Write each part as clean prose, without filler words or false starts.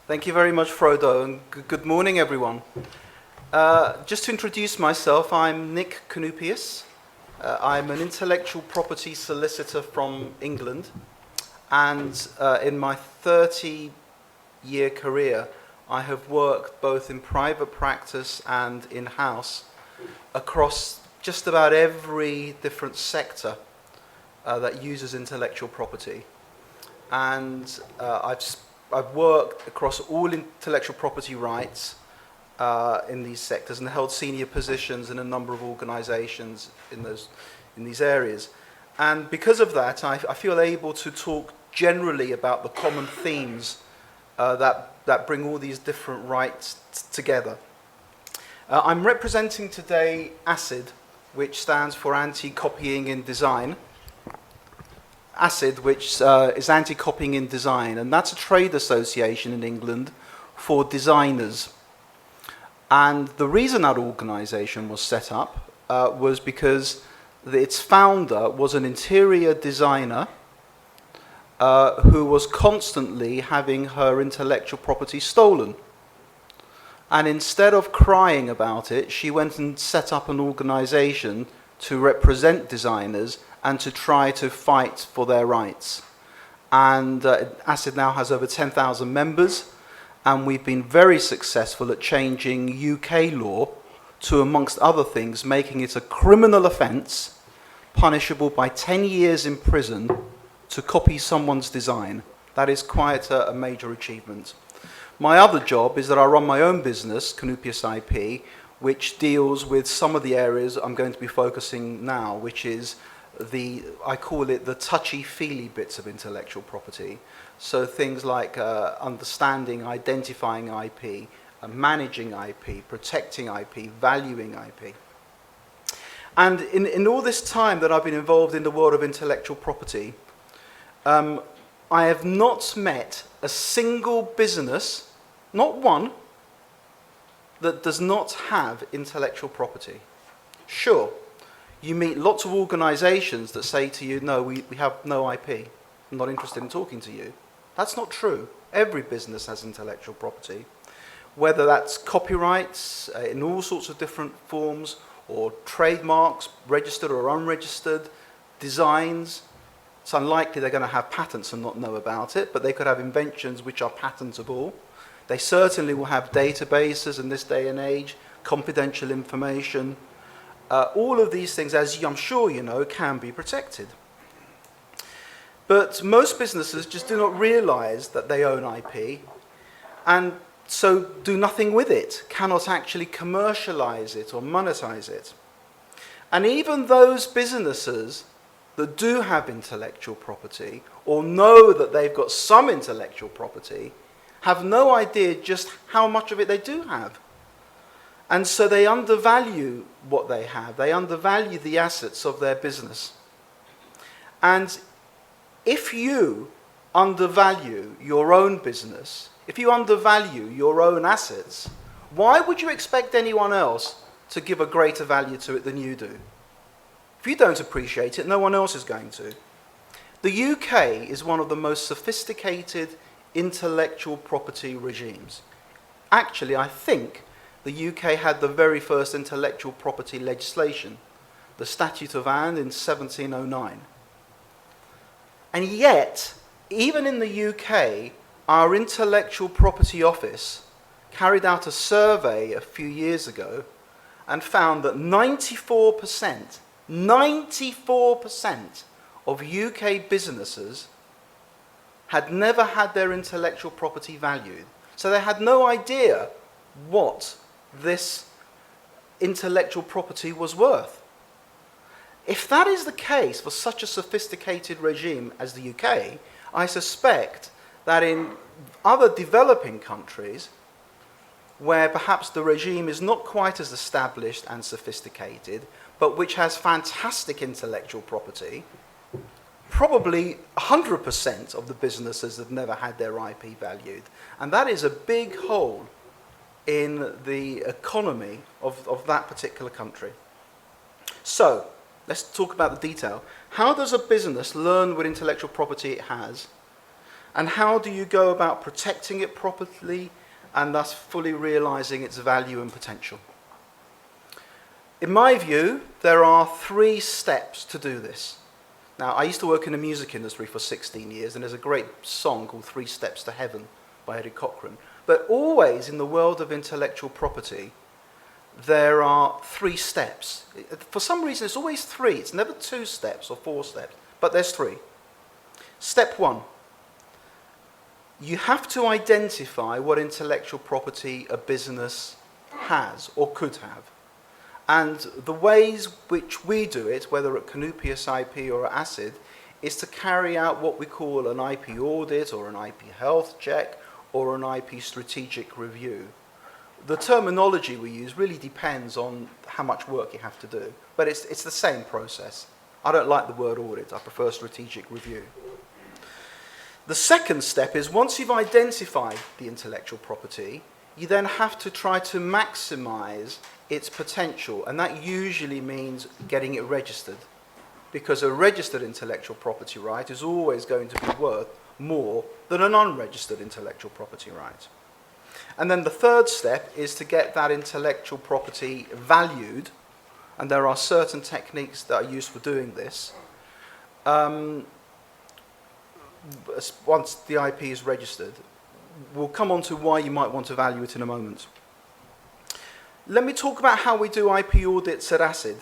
Thank you very much, Frodo, and good morning, everyone. Just to introduce myself, I'm Nick Kounoupias. I'm an intellectual property solicitor from England, and in my 30-year career, I have worked both in private practice and in-house across just about every different sector that uses intellectual property. And I've worked across all intellectual property rights in these sectors and held senior positions in a number of organizations in these areas. And because of that, I feel able to talk generally about the common themes that bring all these different rights together. I'm representing today ACID, which stands for Anti-Copying in Design. ACID, which is Anti-Copying in Design, and that's a trade association in England for designers. And the reason that organisation was set up was because its founder was an interior designer who was constantly having her intellectual property stolen. And instead of crying about it, she went and set up an organisation to represent designers and to try to fight for their rights. And ACID now has over 10,000 members, and we've been very successful at changing UK law to, amongst other things, making it a criminal offence, punishable by 10 years in prison, to copy someone's design. That is quite a major achievement. My other job is that I run my own business, Kounoupias IP, which deals with some of the areas I'm going to be focusing now, which is I call it the touchy-feely bits of intellectual property. So things like understanding, identifying IP, managing IP, protecting IP, valuing IP. And in all this time that I've been involved in the world of intellectual property, I have not met a single business, not one, that does not have intellectual property. Sure, you meet lots of organizations that say to you, no, we have no IP. I'm not interested in talking to you. That's not true. Every business has intellectual property, whether that's copyrights in all sorts of different forms, or trademarks, registered or unregistered, designs. It's unlikely they're going to have patents and not know about it, but they could have inventions which are patentable. They certainly will have databases in this day and age, confidential information. All of these things, as I'm sure you know, can be protected. But most businesses just do not realize that they own IP, and so do nothing with it, cannot actually commercialize it or monetize it. And even those businesses that do have intellectual property, or know that they've got some intellectual property, have no idea just how much of it they do have. And so they undervalue what they have. They undervalue the assets of their business. And if you undervalue your own business, if you undervalue your own assets, why would you expect anyone else to give a greater value to it than you do? If you don't appreciate it, no one else is going to. The UK is one of the most sophisticated intellectual property regimes. Actually, I think the UK had the very first intellectual property legislation, the Statute of Anne in 1709. And yet, even in the UK, our intellectual property office carried out a survey a few years ago and found that 94% of UK businesses had never had their intellectual property valued. So they had no idea what this intellectual property was worth. If that is the case for such a sophisticated regime as the UK, I suspect that in other developing countries, where perhaps the regime is not quite as established and sophisticated, but which has fantastic intellectual property, probably 100% of the businesses have never had their IP valued. And that is a big hole in the economy of that particular country. So, let's talk about the detail. How does a business learn what intellectual property it has? And how do you go about protecting it properly and thus fully realizing its value and potential? In my view, there are 3 steps to do this. Now, I used to work in the music industry for 16 years, and there's a great song called 3 Steps to Heaven by Eddie Cochran. But always in the world of intellectual property, there are 3 steps. For some reason, it's always 3. It's never 2 steps or 4 steps, but there's 3. Step 1. You have to identify what intellectual property a business has or could have. And the ways which we do it, whether at Kounoupias IP or at ACID, is to carry out what we call an IP audit or an IP health check or an IP strategic review. The terminology we use really depends on how much work you have to do, but it's the same process. I don't like the word audit, I prefer strategic review. The second step is once you've identified the intellectual property, you then have to try to maximize its potential, and that usually means getting it registered, because a registered intellectual property right is always going to be worth more than an unregistered intellectual property right. And then the third step is to get that intellectual property valued, and there are certain techniques that are used for doing this. Once the IP is registered, we'll come on to why you might want to value it in a moment. Let me talk about how we do IP audits at ACID.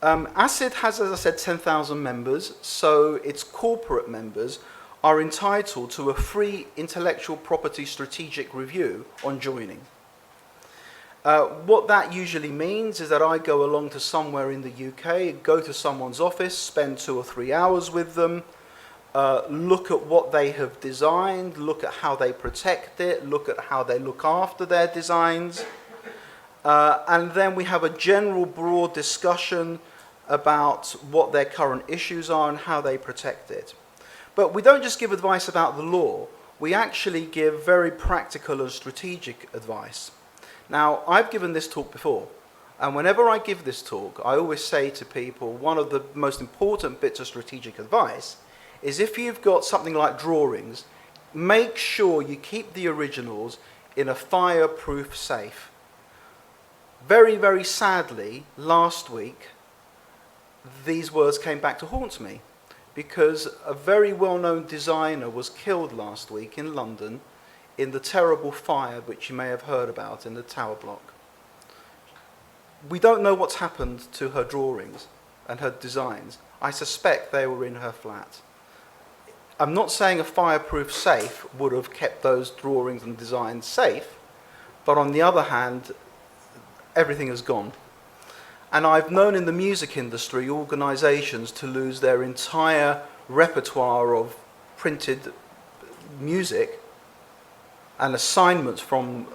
ACID has, as I said, 10,000 members, so its corporate members are entitled to a free intellectual property strategic review on joining. What that usually means is that I go along to somewhere in the UK, go to someone's office, spend 2 or 3 hours with them, look at what they have designed, look at how they protect it, look at how they look after their designs, and then we have a general broad discussion about what their current issues are and how they protect it. But we don't just give advice about the law, we actually give very practical and strategic advice. Now, I've given this talk before, and whenever I give this talk, I always say to people, one of the most important bits of strategic advice is if you've got something like drawings, make sure you keep the originals in a fireproof safe. Very, very sadly, last week, these words came back to haunt me, because a very well-known designer was killed last week in London in the terrible fire which you may have heard about in the Tower Block. We don't know what's happened to her drawings and her designs. I suspect they were in her flat. I'm not saying a fireproof safe would have kept those drawings and designs safe, but on the other hand, everything has gone. And I've known in the music industry organisations to lose their entire repertoire of printed music and assignments from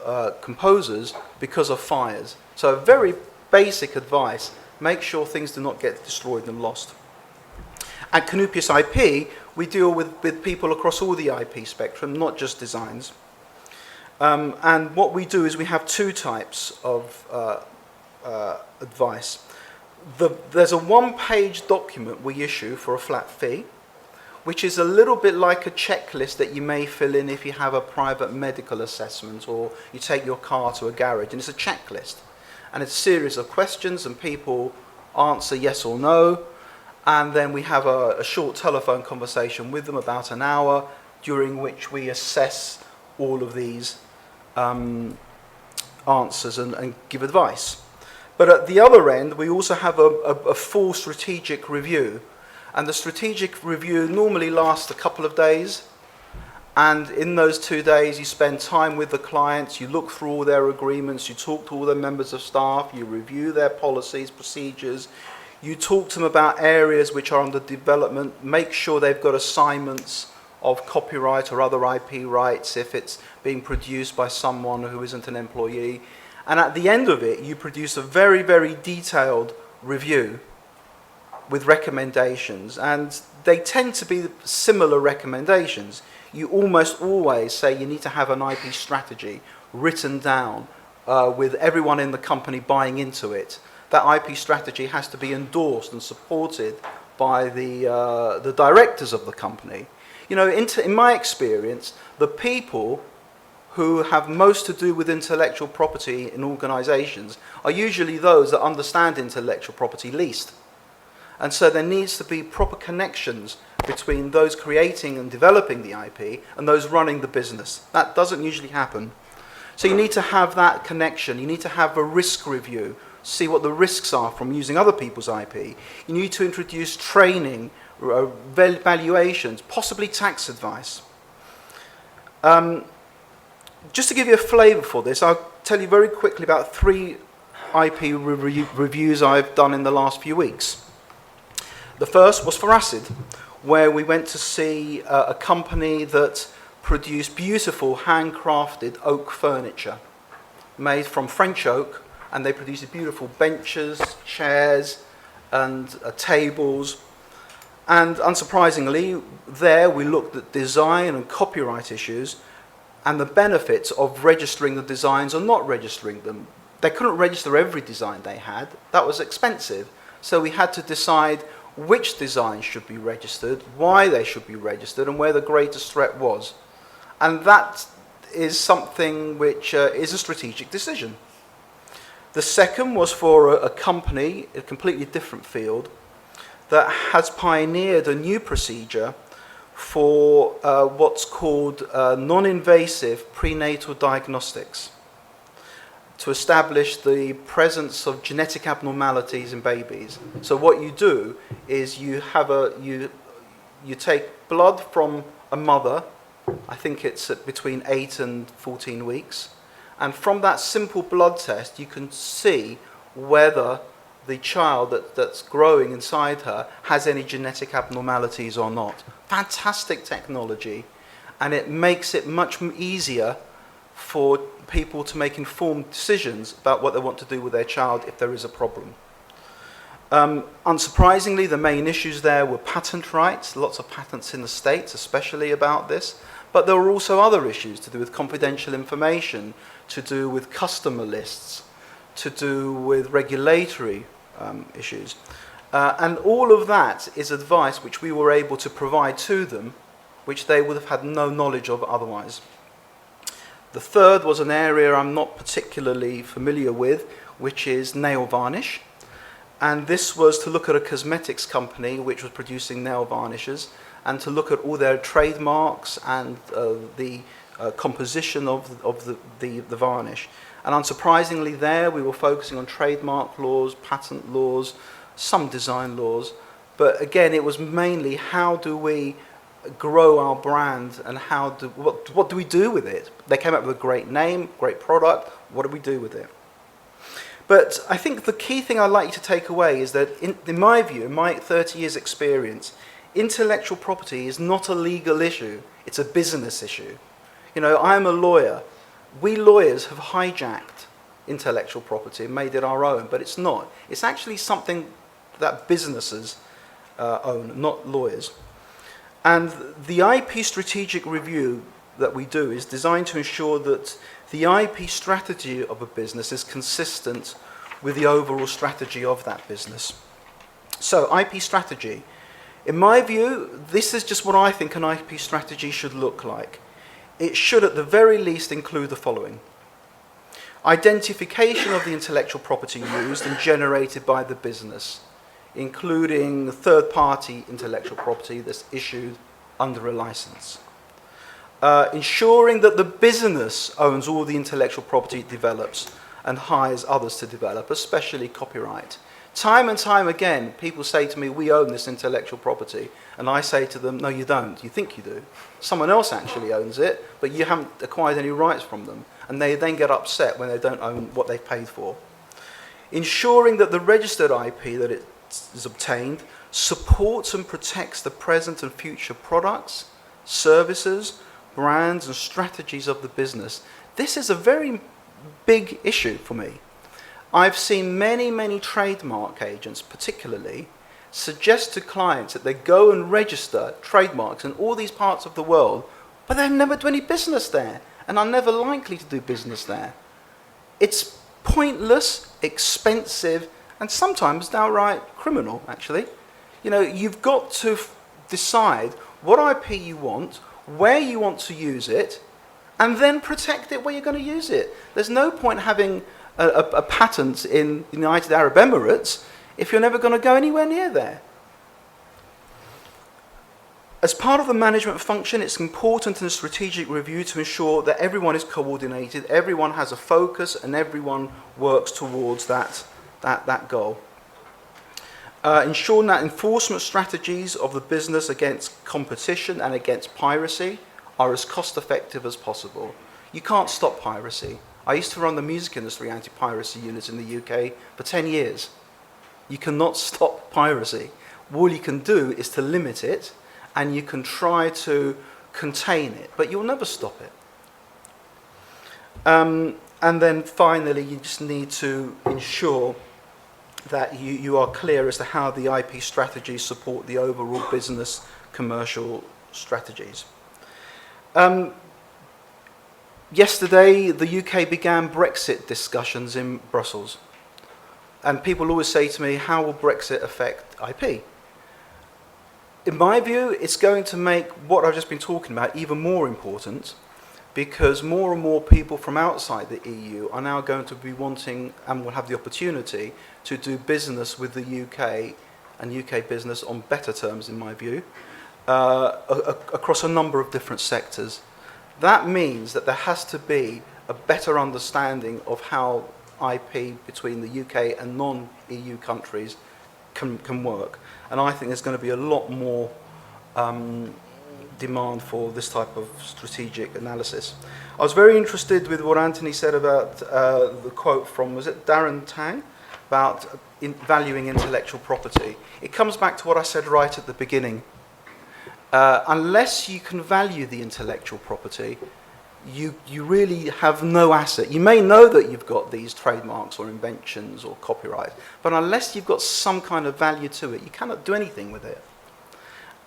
composers because of fires. So very basic advice, make sure things do not get destroyed and lost. At Kounoupias IP, we deal with people across all the IP spectrum, not just designs. And what we do is we have 2 types of advice. There's a 1-page document we issue for a flat fee, which is a little bit like a checklist that you may fill in if you have a private medical assessment or you take your car to a garage, and it's a checklist. And it's a series of questions and people answer yes or no, and then we have a short telephone conversation with them, about an hour, during which we assess all of these answers and give advice. But at the other end, we also have a full strategic review. And the strategic review normally lasts a couple of days. And in those 2 days, you spend time with the clients, you look through all their agreements, you talk to all their members of staff, you review their policies, procedures, you talk to them about areas which are under development, make sure they've got assignments of copyright or other IP rights if it's being produced by someone who isn't an employee. And at the end of it, you produce a very, very detailed review with recommendations, and they tend to be similar recommendations. You almost always say you need to have an IP strategy written down with everyone in the company buying into it. That IP strategy has to be endorsed and supported by the directors of the company. You know, in my experience, the people who have most to do with intellectual property in organisations are usually those that understand intellectual property least. And so there needs to be proper connections between those creating and developing the IP and those running the business. That doesn't usually happen. So you need to have that connection. You need to have a risk review, see what the risks are from using other people's IP. You need to introduce training, valuations, possibly tax advice. Just to give you a flavour for this, I'll tell you very quickly about 3 IP reviews I've done in the last few weeks. The first was for Acid, where we went to see a company that produced beautiful handcrafted oak furniture made from French oak, and they produced beautiful benches, chairs and tables. And unsurprisingly, there we looked at design and copyright issues and the benefits of registering the designs or not registering them. They couldn't register every design they had. That was expensive. So we had to decide which designs should be registered, why they should be registered, and where the greatest threat was. And that is something which is a strategic decision. The second was for a company, a completely different field, that has pioneered a new procedure for what's called non-invasive prenatal diagnostics to establish the presence of genetic abnormalities in babies. So what you do is you take blood from a mother, I think it's between 8 and 14 weeks, and from that simple blood test you can see whether the child that's growing inside her has any genetic abnormalities or not. Fantastic technology, and it makes it much easier for people to make informed decisions about what they want to do with their child if there is a problem. Unsurprisingly, the main issues there were patent rights, lots of patents in the States especially about this, but there were also other issues to do with confidential information, to do with customer lists, to do with regulatory issues. And all of that is advice which we were able to provide to them, which they would have had no knowledge of otherwise. The third was an area I'm not particularly familiar with, which is nail varnish. And this was to look at a cosmetics company which was producing nail varnishes and to look at all their trademarks and the composition of the varnish. And unsurprisingly there, we were focusing on trademark laws, patent laws, some design laws. But again, it was mainly how do we grow our brand and what do we do with it? They came up with a great name, great product. What do we do with it? But I think the key thing I'd like you to take away is that in my view, in my 30 years experience, intellectual property is not a legal issue. It's a business issue. You know, I'm a lawyer. We lawyers have hijacked intellectual property and made it our own, but it's not. It's actually something that businesses own, not lawyers. And the IP strategic review that we do is designed to ensure that the IP strategy of a business is consistent with the overall strategy of that business. So, IP strategy. In my view, this is just what I think an IP strategy should look like. It should at the very least include the following: identification of the intellectual property used and generated by the business, including third-party intellectual property that's issued under a license. Ensuring that the business owns all the intellectual property it develops and hires others to develop, especially copyright. Time and time again, people say to me, we own this intellectual property. And I say to them, no, you don't. You think you do. Someone else actually owns it, but you haven't acquired any rights from them. And they then get upset when they don't own what they've paid for. Ensuring that the registered IP that it is obtained supports and protects the present and future products, services, brands and strategies of the business. This is a very big issue for me. I've seen many trademark agents particularly suggest to clients that they go and register trademarks in all these parts of the world, but they've never do any business there and are never likely to do business there. It's pointless, expensive, and sometimes downright criminal, actually. You know, you've got to decide what IP you want, where you want to use it, and then protect it where you're going to use it. There's no point having a patent in the United Arab Emirates if you're never going to go anywhere near there. As part of the management function, it's important in a strategic review to ensure that everyone is coordinated, everyone has a focus, and everyone works towards that goal. Ensuring that enforcement strategies of the business against competition and against piracy are as cost effective as possible. You can't stop piracy. I used to run the music industry anti-piracy unit in the UK for 10 years. You cannot stop piracy. All you can do is to limit it, and you can try to contain it, but you'll never stop it. And then finally, you just need to ensure that you are clear as to how the IP strategies support the overall business commercial strategies. Yesterday, the UK began Brexit discussions in Brussels. And people always say to me, how will Brexit affect IP? In my view, it's going to make what I've just been talking about even more important, because more and more people from outside the EU are now going to be wanting and will have the opportunity to do business with the UK and UK business on better terms, in my view, across a number of different sectors. That means that there has to be a better understanding of how IP between the UK and non-EU countries can work. And I think there's going to be a lot more demand for this type of strategic analysis. I was very interested with what Anthony said about the quote from, was it Darren Tang, about valuing intellectual property. It comes back to what I said right at the beginning. Unless you can value the intellectual property, you really have no asset. You may know that you've got these trademarks or inventions or copyright, but unless you've got some kind of value to it, you cannot do anything with it.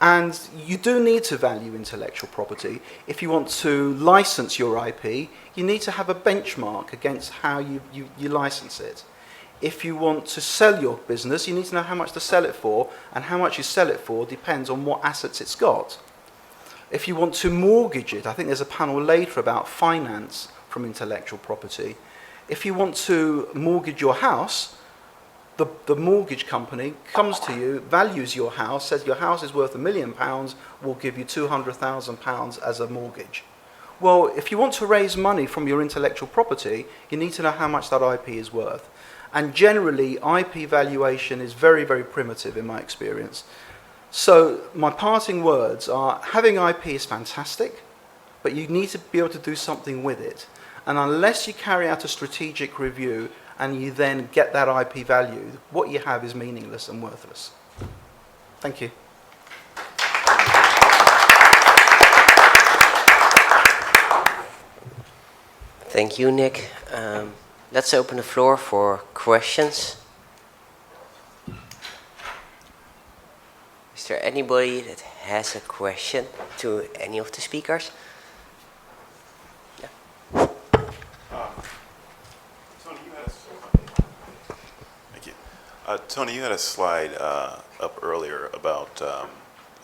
And you do need to value intellectual property. If you want to license your IP, you need to have a benchmark against how you license it. If you want to sell your business, you need to know how much to sell it for, and how much you sell it for depends on what assets it's got. If you want to mortgage it, I think there's a panel later about finance from intellectual property. If you want to mortgage your house, the mortgage company comes to you, values your house, says your house is worth £1 million, we'll give you £200,000 as a mortgage. Well, if you want to raise money from your intellectual property, you need to know how much that IP is worth. And generally, IP valuation is very, very primitive in my experience. So my parting words are, having IP is fantastic, but you need to be able to do something with it. And unless you carry out a strategic review and you then get that IP valued, what you have is meaningless and worthless. Thank you. Thank you, Nick. Let's open the floor for questions. Is there anybody that has a question to any of the speakers? Yeah. Thank you. Tony, you had a slide up earlier about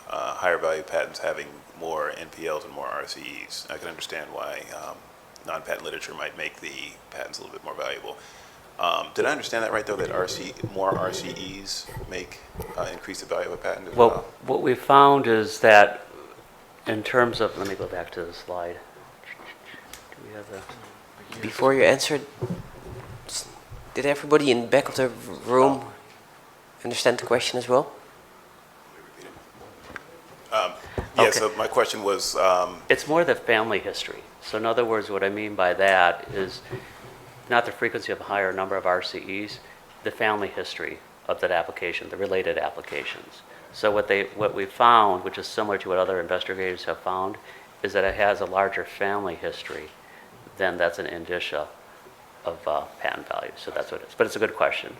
higher value patents having more NPLs and more RCEs. I can understand why non-patent literature might make the patents a little bit more valuable. Did I understand that right, though, that more RCEs increase the value of a patent as well? What we found is that in terms of, let me go back to the slide. Do we have the... Before you answer, did everybody in the back of the room understand the question as well? Yeah, Okay. so my question was... It's more the family history. So in other words, what I mean by that is not the frequency of a higher number of RCEs, the family history of that application, the related applications. So what we found, which is similar to what other investigators have found, is that it has a larger family history, then that's an indicia of patent value. So that's what it is. But it's a good question.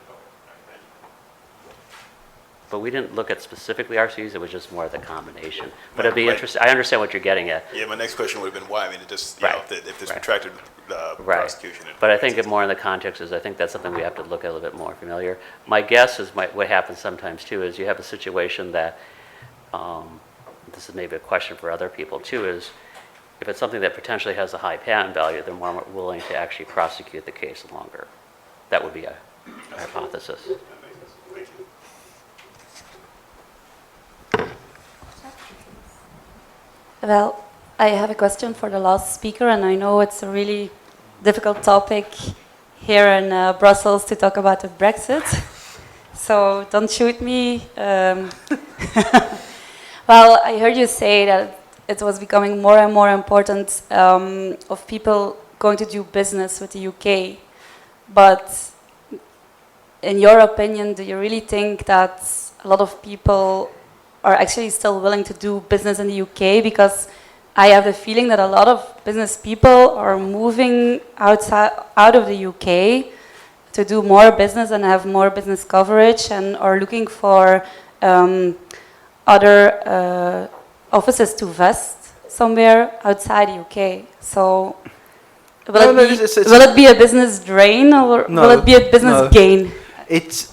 But we didn't look at specifically RCEs, it was just more of the combination. But it'd be interesting, I understand what you're getting at. Yeah, my next question would have been why. I mean, it just, Right. if there's Right. protracted prosecution. But I think it more in the context is, I think that's something we have to look at a little bit more familiar. My guess is what happens sometimes too is you have a situation that this is maybe a question for other people too, is if it's something that potentially has a high patent value, they're more willing to actually prosecute the case longer. That would be a hypothesis. Well, I have a question for the last speaker, and I know it's a really difficult topic here in Brussels to talk about the Brexit. So don't shoot me. Well, I heard you say that it was becoming more and more important of people going to do business with the UK. But in your opinion, do you really think that a lot of people are actually still willing to do business in the UK? Because I have the feeling that a lot of business people are moving out of the UK to do more business and have more business coverage, and are looking for other offices to vest somewhere outside the UK. So will it be a business drain, or will it be a business gain? It's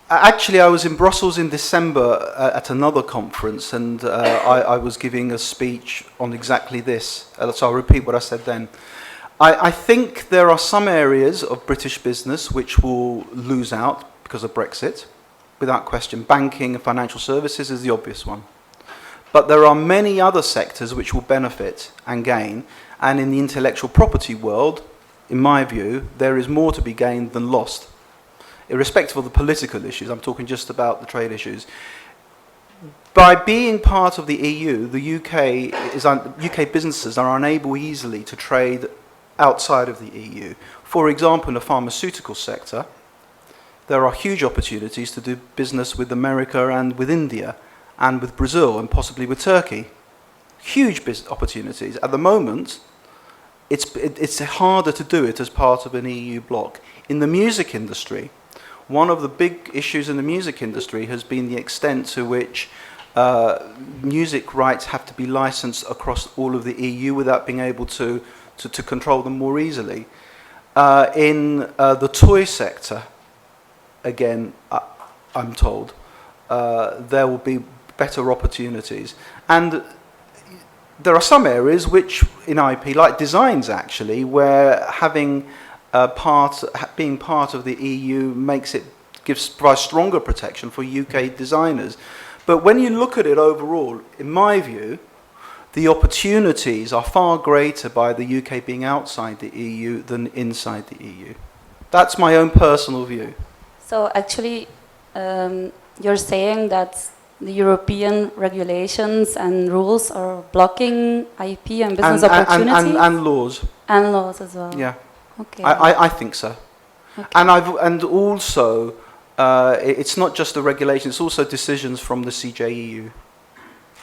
actually, I was in Brussels in December at another conference, and I was giving a speech on exactly this. So I'll repeat what I said then. I think there are some areas of British business which will lose out because of Brexit, without question. Banking and financial services is the obvious one. But there are many other sectors which will benefit and gain, and in the intellectual property world, in my view, there is more to be gained than lost. Irrespective of the political issues, I'm talking just about the trade issues. By being part of the EU, the UK businesses are unable easily to trade outside of the EU. For example, in the pharmaceutical sector, there are huge opportunities to do business with America and with India and with Brazil and possibly with Turkey. Huge opportunities. At the moment, it's harder to do it as part of an EU bloc. In the music industry, one of the big issues in the music industry has been the extent to which music rights have to be licensed across all of the EU without being able to control them more easily. In the toy sector, again, I'm told, there will be better opportunities. And there are some areas which, in IP, like designs actually, where having being part of the EU provides stronger protection for UK designers. But when you look at it overall, in my view, the opportunities are far greater by the UK being outside the EU than inside the EU. That's my own personal view. So actually, you're saying that the European regulations and rules are blocking IP and business opportunities? And laws. And laws as well. Yeah. Okay. I think so. Okay. And also, it's not just the regulations, it's also decisions from the CJEU.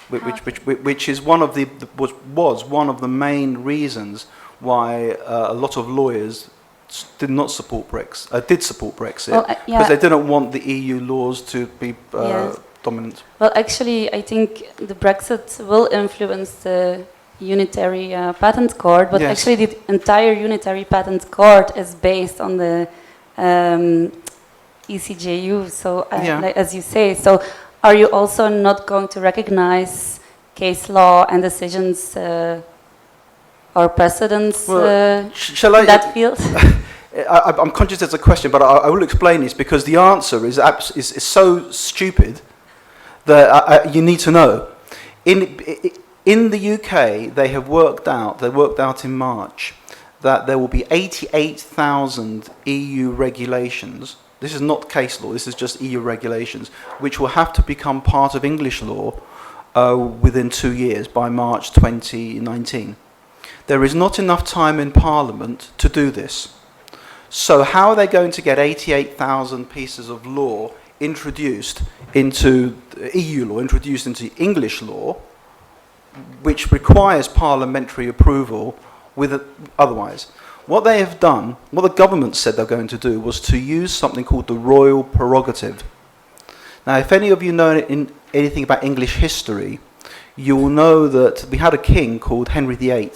Which is was one of the main reasons why a lot of lawyers did support Brexit, because they didn't want the EU laws to be dominant. Well, actually, I think the Brexit will influence the unitary patent court, but actually the entire unitary patent court is based on the ECJU. So, like, as you say, so. Are you also not going to recognize case law and decisions or precedents in that field? I'm conscious there's a question, but I will explain this because the answer is so stupid that you need to know. In the UK, they worked out in March that there will be 88,000 EU regulations. This is not case law, this is just EU regulations, which will have to become part of English law within 2 years, by March 2019. There is not enough time in Parliament to do this. So how are they going to get 88,000 pieces of law introduced into EU law, introduced into English law, which requires parliamentary approval otherwise? What they have done, what the government said they're going to do, was to use something called the royal prerogative. Now, if any of you know anything about English history, you will know that we had a king called Henry VIII.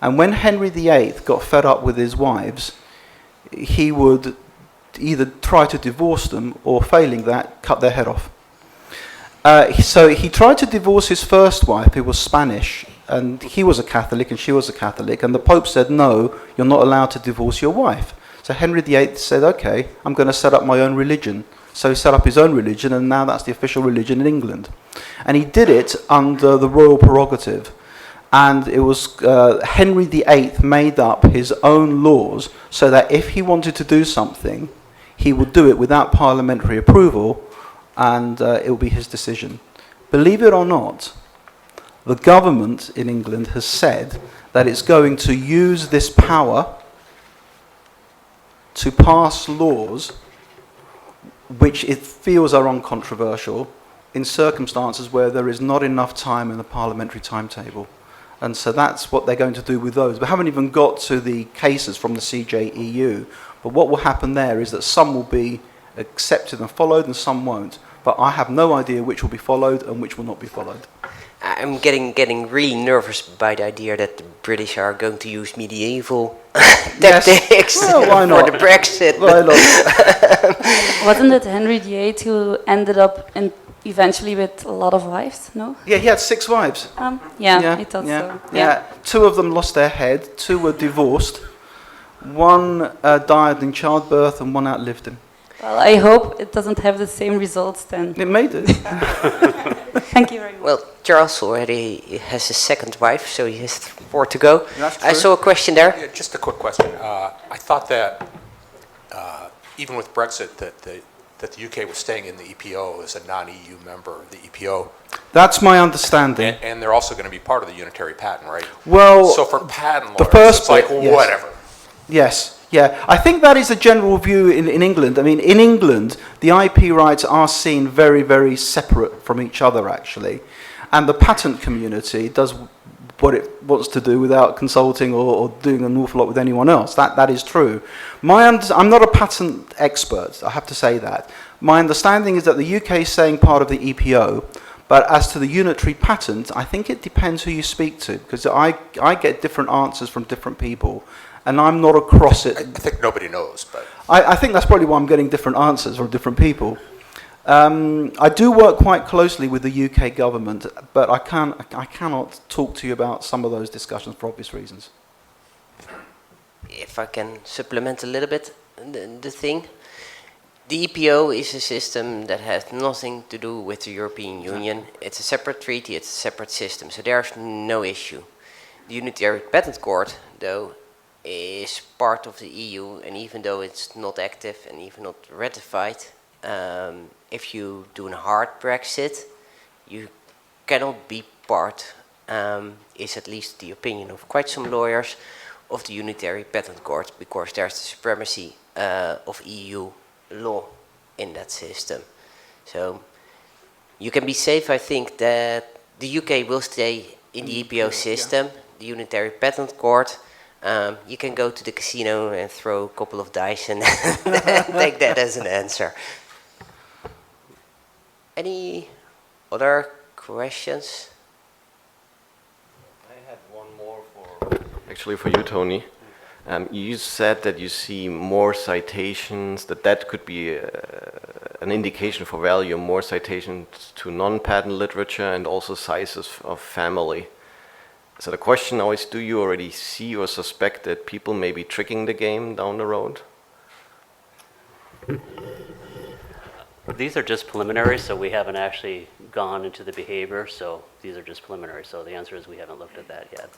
And when Henry VIII got fed up with his wives, he would either try to divorce them or, failing that, cut their head off. So he tried to divorce his first wife, who was Spanish, and he was a Catholic and she was a Catholic, and the Pope said, no, you're not allowed to divorce your wife. So Henry VIII said, okay, I'm going to set up my own religion. So he set up his own religion, and now that's the official religion in England. And he did it under the royal prerogative. And it was Henry VIII made up his own laws so that if he wanted to do something, he would do it without parliamentary approval, and it will be his decision. Believe it or not, the government in England has said that it's going to use this power to pass laws which it feels are uncontroversial in circumstances where there is not enough time in the parliamentary timetable. And so that's what they're going to do with those. We haven't even got to the cases from the CJEU, but what will happen there is that some will be accepted and followed and some won't. But I have no idea which will be followed and which will not be followed. I'm getting really nervous by the idea that the British are going to use medieval tactics Well, why not? for the Brexit. Why not? Wasn't it Henry VIII who ended up eventually with a lot of wives? No. Yeah, he had 6 wives. Yeah, I thought so. Yeah. 2 of them lost their head, 2 were divorced, 1 died in childbirth, and 1 outlived him. Well, I hope it doesn't have the same results then. It made it. Thank you very much. Well, Charles already has a second wife, so he has 4 to go. That's I true. saw a question there. Yeah, just a quick question. I thought that even with Brexit, that the UK was staying in the EPO as a non-EU member of the EPO, That's my understanding. and they're also going to be part of the unitary patent, right? Well, So for patent the lawyers, first it's like, bit, yes. whatever. Yes, yeah. I think that is a general view in England. I mean, in England, the IP rights are seen very, very separate from each other, actually. And the patent community does what it wants to do without consulting or doing an awful lot with anyone else. That is true. I'm not a patent expert, I have to say that. My understanding is that the UK is saying part of the EPO, but as to the unitary patent, I think it depends who you speak to, because I get different answers from different people, and I'm not across it. I think nobody knows, but I think that's probably why I'm getting different answers from different people. I do work quite closely with the UK government, but I cannot talk to you about some of those discussions for obvious reasons. If I can supplement a little bit the thing. The EPO is a system that has nothing to do with the European Union. It's a separate treaty, it's a separate system, so there's no issue. The Unitary Patent Court, though, is part of the EU, and even though it's not active and even not ratified, if you do a hard Brexit, you cannot be part, is at least the opinion of quite some lawyers, of the Unitary Patent Court, because there's the supremacy of EU law in that system. So you can be safe, I think, that the UK will stay in the EPO system, the Unitary Patent Court. You can go to the casino and throw a couple of dice and take that as an answer. Any other questions? I had one more actually for you, Tony. You said that you see more citations, that could be an indication for value, more citations to non-patent literature and also sizes of family. So the question now is, do you already see or suspect that people may be tricking the game down the road? These are just preliminary, so we haven't actually gone into the behavior, so these are just preliminary. So the answer is we haven't looked at that yet.